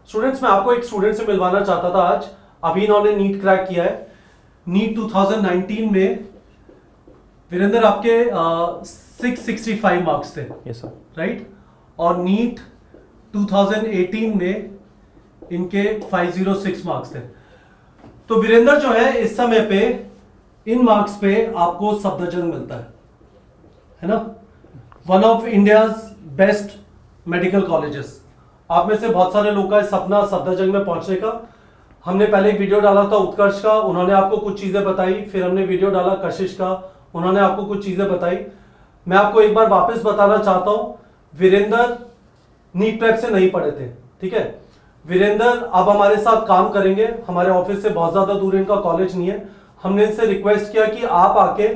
Students, मैं आपको एक स्टूडेंट से मिलवाना चाहता था आज। अभी इन्होंने नीट क्रैक किया है। नीट 2019 में वीरेंद्र आपके 665 मार्क्स थे। Yes sir. राइट। और नीट 2018 में इनके 506 मार्क्स थे। तो वीरेंद्र जो है इस समय पे इन मार्क्स पे आपको सफदरजंग मिलता है ना, one of India's best medical colleges. आप में से बहुत सारे लोगों का सपना सफदरजंग में पहुंचने का। हमने पहले एक वीडियो डाला था उत्कर्ष का, उन्होंने आपको कुछ चीजें बताई। फिर हमने वीडियो डाला कशिश का, उन्होंने आपको कुछ चीजें बताई। मैं आपको एक बार वापस बताना चाहता हूं, वीरेंद्र नीट प्रेप से नहीं पढ़े थे, ठीक है। वीरेंद्र अब हमारे साथ काम करेंगे। हमारे ऑफिस से बहुत ज्यादा दूर इनका कॉलेज नहीं है। हमने इनसे रिक्वेस्ट किया कि आप आके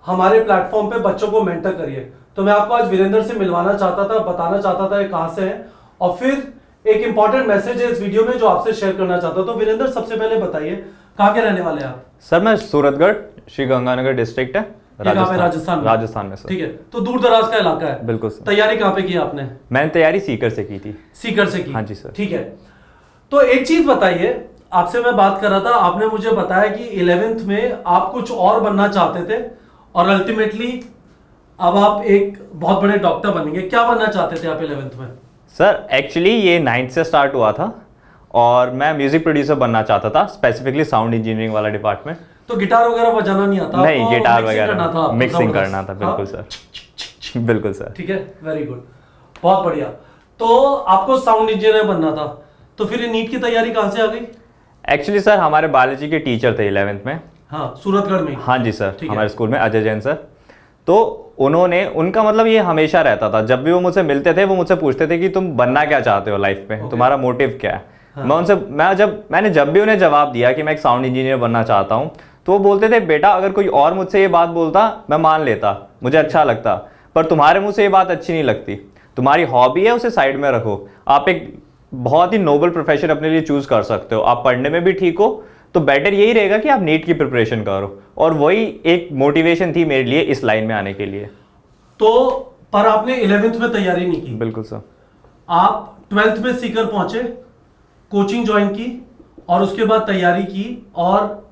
हमारे प्लेटफॉर्म पे बच्चों को मेंटर करिए। तो मैं आपको आज वीरेंद्र से मिलवाना चाहता था, बताना चाहता था ये कहां से है, और फिर एक इंपॉर्टेंट मैसेज है इस वीडियो में जो आपसे शेयर करना चाहता हूं। तो वीरेंद्र, सबसे पहले बताइए कहां के रहने वाले हैं आप? सर मैं सूरतगढ़, श्री गंगानगर डिस्ट्रिक्ट है, राजस्थान में सर। ठीक है, तो दूर दराज का इलाका है। बिल्कुल सर। तैयारी कहां पे की आपने? मैंने तैयारी सीकर से की थी। सीकर से की? हाँ जी सर। ठीक है, तो एक चीज बताइए, आपसे मैं बात कर रहा था, आपने मुझे बताया कि 11th में आप कुछ और बनना चाहते थे और अल्टीमेटली अब आप एक बहुत बड़े डॉक्टर बनेंगे। क्या बनना चाहते थे आप 11th में? सर एक्चुअली ये 9th से स्टार्ट हुआ था और मैं म्यूजिक प्रोड्यूसर बनना चाहता था, स्पेसिफिकली साउंड इंजीनियरिंग वाला डिपार्टमेंट। तो गिटार वगैरह बजाना नहीं आता? नहीं, गिटार वगैरह मिक्सिंग था करना था। बिल्कुल सर। बिल्कुल सर। ठीक है, वेरी गुड, बहुत बढ़िया। तो आपको साउंड इंजीनियर बनना था, तो फिर नीट की तैयारी कहां से आ गई? एक्चुअली सर हमारे बायोलॉजी के टीचर थे 11th में। हाँ, सूरतगढ़ में? हाँ जी सर, हमारे स्कूल में अजय जैन सर। तो उन्होंने, उनका मतलब ये हमेशा रहता था, जब भी वो मुझसे मिलते थे वो मुझसे पूछते थे कि तुम बनना क्या चाहते हो लाइफ में, तुम्हारा मोटिव क्या है। हाँ। मैंने जब भी उन्हें जवाब दिया कि मैं एक साउंड इंजीनियर बनना चाहता हूँ, तो वो बोलते थे बेटा अगर कोई और मुझसे ये बात बोलता मैं मान लेता, मुझे अच्छा लगता, पर तुम्हारे मुंह से ये बात अच्छी नहीं लगती। तुम्हारी हॉबी है, उसे साइड में रखो। आप एक बहुत ही नोबल प्रोफेशन अपने लिए चूज कर सकते हो। आप पढ़ने में भी ठीक हो तो बेटर यही रहेगा कि आप नीट की प्रिपरेशन करो। और वही एक मोटिवेशन थी मेरे लिए इस लाइन में आने के लिए। तो पर आपने 11th में तैयारी नहीं की? बिल्कुल सर। आप 12th में सीकर पहुंचे, कोचिंग ज्वाइन की और उसके बाद तैयारी की, और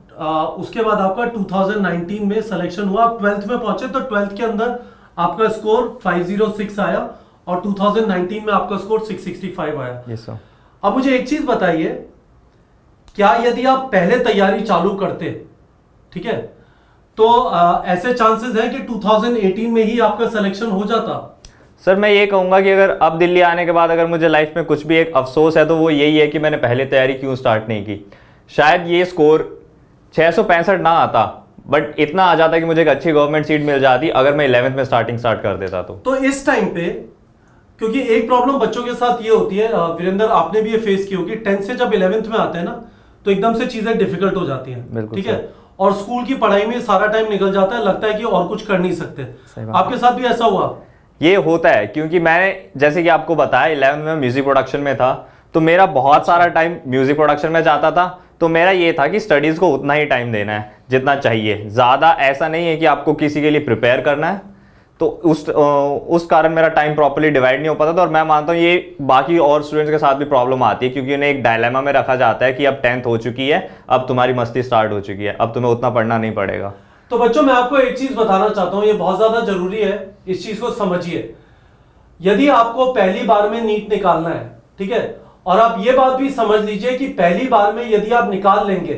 उसके बाद आपका 2019 में सिलेक्शन हुआ। आप 12th में पहुंचे तो 12th के अंदर आपका स्कोर 506 आया और 2019 में आपका स्कोर 665 आया। Yes sir. अब मुझे एक चीज बताइए, क्या यदि आप पहले तैयारी चालू करते, ठीक है, तो ऐसे चांसेस हैं कि 2018 में ही आपका सिलेक्शन हो जाता? सर मैं ये कहूंगा कि अगर अब दिल्ली आने के बाद अगर मुझे लाइफ में कुछ भी एक अफसोस है तो वो यही है कि मैंने पहले तैयारी क्यों स्टार्ट नहीं की। शायद ये स्कोर 665 ना आता, बट इतना आ जाता कि मुझे एक अच्छी गवर्नमेंट सीट मिल जाती अगर मैं 11th में स्टार्ट कर देता। तो इस टाइम पे, क्योंकि एक प्रॉब्लम बच्चों के साथ ये होती है, वीरेंद्र आपने भी ये फेस की होगी, 10th से जब 11th में आते हैं ना तो एकदम से चीजें डिफिकल्ट हो जाती हैं, ठीक है, और स्कूल की पढ़ाई में सारा टाइम निकल जाता है, लगता है कि और कुछ कर नहीं सकते। आपके साथ भी ऐसा हुआ? ये होता है क्योंकि मैंने जैसे कि आपको बताया 11th में म्यूजिक प्रोडक्शन में था, तो मेरा बहुत सारा टाइम म्यूजिक प्रोडक्शन में जाता था। तो मेरा ये था कि स्टडीज को उतना ही टाइम देना है जितना चाहिए, ज्यादा ऐसा नहीं है कि आपको किसी के लिए प्रिपेयर करना है। तो उस कारण मेरा टाइम प्रॉपर्ली डिवाइड नहीं हो पाता था। और मैं मानता हूँ ये बाकी और स्टूडेंट्स के साथ भी प्रॉब्लम आती है, क्योंकि उन्हें एक डायलेमा में रखा जाता है कि अब 10th हो चुकी है, अब तुम्हारी मस्ती स्टार्ट हो चुकी है, अब तुम्हें उतना पढ़ना नहीं पड़ेगा। तो बच्चों, मैं आपको एक चीज बताना चाहता हूँ, ये बहुत ज्यादा जरूरी है, इस चीज को समझिए। यदि आपको पहली बार में नीट निकालना है, ठीक है, और आप ये बात भी समझ लीजिए कि पहली बार में यदि आप निकाल लेंगे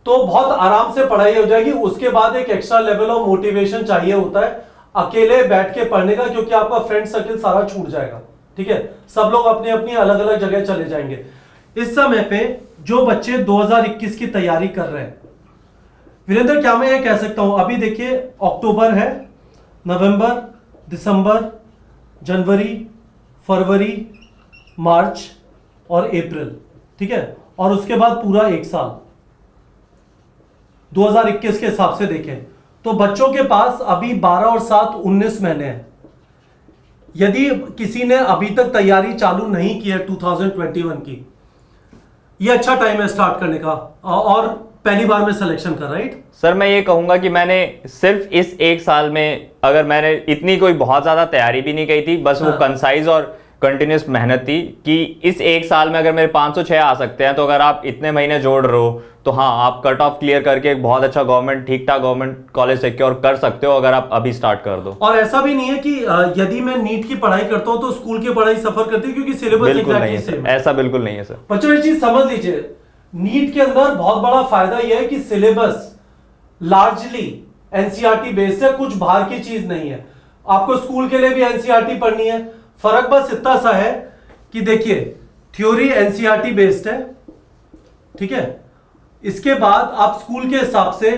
तो बहुत आराम से पढ़ाई हो जाएगी। उसके बाद एक एक्स्ट्रा लेवल ऑफ मोटिवेशन चाहिए होता है अकेले बैठ के पढ़ने का, क्योंकि आपका फ्रेंड सर्किल सारा छूट जाएगा, ठीक है, सब लोग अपनी अपनी अलग अलग जगह चले जाएंगे। इस समय पे जो बच्चे 2021 की तैयारी कर रहे हैं, वीरेंद्र क्या मैं ये कह सकता हूं, अभी देखिए अक्टूबर है, नवंबर, दिसंबर, जनवरी, फरवरी, मार्च और अप्रैल, ठीक है, और उसके बाद पूरा एक साल 2021 के हिसाब से देखें तो बच्चों के पास अभी 12 और 7 19 महीने हैं। यदि किसी ने अभी तक तैयारी चालू नहीं की है 2021 की, ये अच्छा टाइम है स्टार्ट करने का और पहली बार में सिलेक्शन का, राइट? सर मैं ये कहूंगा कि मैंने सिर्फ इस एक साल में, अगर मैंने इतनी कोई बहुत ज्यादा तैयारी भी नहीं की थी, बस वो कंसाइज और कंटिन्यूस मेहनत थी कि इस एक साल में अगर मेरे 506 आ सकते हैं, तो अगर आप इतने महीने जोड़ रहे हो तो हाँ, आप कट ऑफ क्लियर करके एक बहुत अच्छा गवर्नमेंट, ठीक ठाक गवर्नमेंट कॉलेज सिक्योर कर सकते हो अगर आप अभी स्टार्ट कर दो। और ऐसा भी नहीं है कि यदि मैं नीट की पढ़ाई करता हूं तो स्कूल की पढ़ाई सफर करती है, क्योंकि सिलेबस बिल्कुल नहीं एग्जैक्टली है सेम सर, ऐसा बिल्कुल नहीं है सर। बच्चों ये चीज समझ लीजिए, नीट के अंदर बहुत बड़ा फायदा यह है कि सिलेबस लार्जली एनसीईआरटी बेस्ड है, कुछ बाहर की चीज नहीं है। आपको स्कूल के लिए भी एनसीईआरटी पढ़नी है, फर्क बस इतना सा है कि देखिए थ्योरी एनसीईआरटी बेस्ड है, ठीक है। इसके बाद आप स्कूल के हिसाब से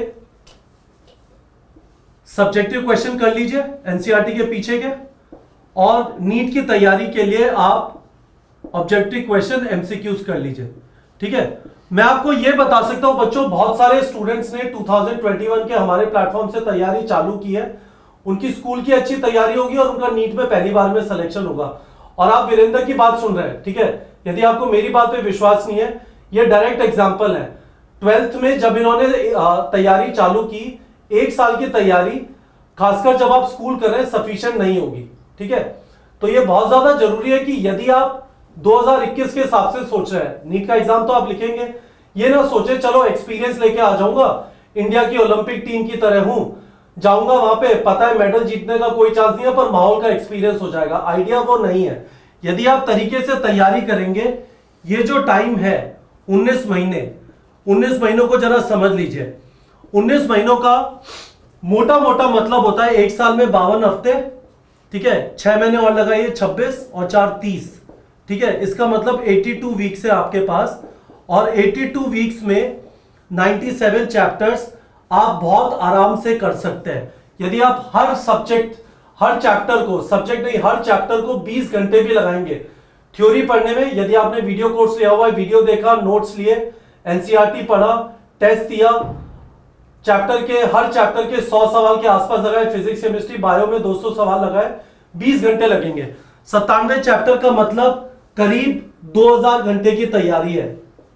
सब्जेक्टिव क्वेश्चन कर लीजिए एनसीईआरटी के पीछे के, और नीट की तैयारी के लिए आप ऑब्जेक्टिव क्वेश्चन एमसीक्यूज कर लीजिए, ठीक है। मैं आपको यह बता सकता हूं बच्चों, बहुत सारे स्टूडेंट्स ने 2021 के हमारे प्लेटफॉर्म से तैयारी चालू की है, उनकी स्कूल की अच्छी तैयारी होगी और उनका नीट में पहली बार में सिलेक्शन होगा। और आप वीरेंद्र की बात सुन रहे हैं, ठीक है। यदि आपको मेरी बात पे विश्वास नहीं है, ये डायरेक्ट एग्जांपल है। 12th में जब इन्होंने तैयारी चालू की, एक साल की तैयारी खासकर जब आप स्कूल कर रहे हैं सफिशिएंट नहीं होगी, ठीक है। तो ये बहुत ज्यादा जरूरी है कि यदि आप 2021 के हिसाब से सोच रहे हैं, नीट का एग्जाम तो आप लिखेंगे, ये ना सोचे चलो एक्सपीरियंस लेके आ जाऊंगा, इंडिया की ओलंपिक टीम की तरह हूं, जाऊंगा वहां पे, पता है मेडल जीतने का कोई चांस नहीं है पर माहौल का एक्सपीरियंस हो जाएगा। आइडिया वो नहीं है। यदि आप तरीके से तैयारी करेंगे, ये जो टाइम है 19 महीने, 19 महीनों को जरा समझ लीजिए। 19 महीनों का मोटा मोटा मतलब होता है एक साल में 52 हफ्ते, ठीक है। 6 महीने और लगाइए, 26 और 4 30, ठीक है। इसका मतलब 82 वीक्स है आपके पास, और 82 वीक्स में 97 चैप्टर्स आप बहुत आराम से कर सकते हैं। यदि आप हर सब्जेक्ट, हर चैप्टर को, सब्जेक्ट नहीं हर चैप्टर को 20 घंटे भी लगाएंगे थ्योरी पढ़ने में, यदि आपने वीडियो कोर्स लिया हुआ है, वीडियो देखा, नोट्स लिए, एनसीईआरटी पढ़ा, टेस्ट दिया, चैप्टर के हर चैप्टर के 100 सवाल के आसपास लगाए, फिजिक्स केमिस्ट्री बायो में 200 सवाल लगाए, 20 घंटे लगेंगे। 97 चैप्टर का मतलब करीब 2000 घंटे की तैयारी है,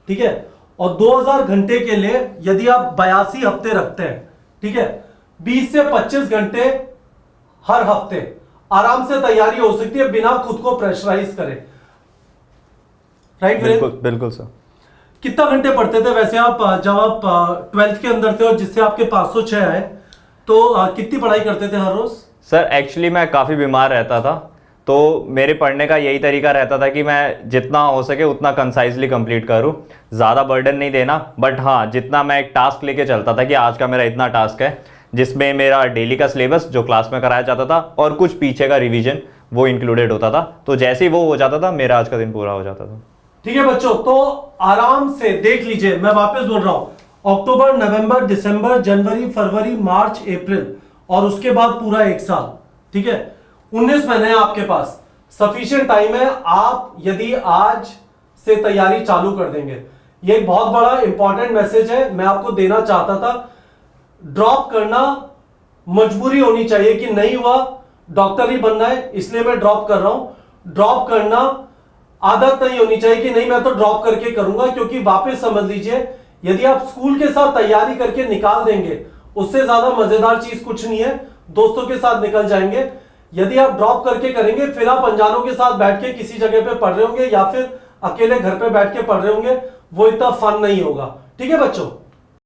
ठीक है। और 2000 घंटे के लिए यदि आप 82 हफ्ते रखते हैं, ठीक है, 20 से 25 घंटे हर हफ्ते आराम से तैयारी हो सकती है बिना खुद को प्रेशराइज करें, राइट? बिल्कुल बिल्कुल सर। कितना घंटे पढ़ते थे वैसे आप जब आप 12th के अंदर थे और जिससे आपके 506 आए, तो कितनी पढ़ाई करते थे हर रोज? सर एक्चुअली मैं काफ़ी बीमार रहता था, तो मेरे पढ़ने का यही तरीका रहता था कि मैं जितना हो सके उतना कंसाइजली कंप्लीट करूं, ज़्यादा बर्डन नहीं देना। बट हाँ, जितना मैं एक टास्क लेके चलता था कि आज का मेरा इतना टास्क है, जिसमें मेरा डेली का सिलेबस जो क्लास में कराया जाता था और कुछ पीछे का रिवीजन वो इंक्लूडेड होता था, तो जैसे ही वो हो जाता था मेरा आज का दिन पूरा हो जाता था। ठीक है बच्चों, तो आराम से देख लीजिए, मैं वापस बोल रहा हूं, अक्टूबर, नवंबर, दिसंबर, जनवरी, फरवरी, मार्च, अप्रैल और उसके बाद पूरा एक साल, ठीक है। 19 महीने हैं आपके पास, सफिशिएंट टाइम है। आप यदि आज से तैयारी चालू कर देंगे, ये एक बहुत बड़ा इंपॉर्टेंट मैसेज है, मैं आपको देना चाहता था। ड्रॉप करना मजबूरी होनी चाहिए कि नहीं हुआ, डॉक्टर ही बनना है इसलिए मैं ड्रॉप कर रहा हूं। ड्रॉप करना आदत नहीं होनी चाहिए कि नहीं मैं तो ड्रॉप करके करूंगा, क्योंकि वापस समझ लीजिए, यदि आप स्कूल के साथ तैयारी करके निकाल देंगे, उससे ज्यादा मजेदार चीज कुछ नहीं है, दोस्तों के साथ निकल जाएंगे। यदि आप ड्रॉप करके करेंगे, फिर आप अनजानों के साथ बैठ के किसी जगह पे पढ़ रहे होंगे या फिर अकेले घर पे बैठ के पढ़ रहे होंगे, वो इतना फन नहीं होगा, ठीक है बच्चों।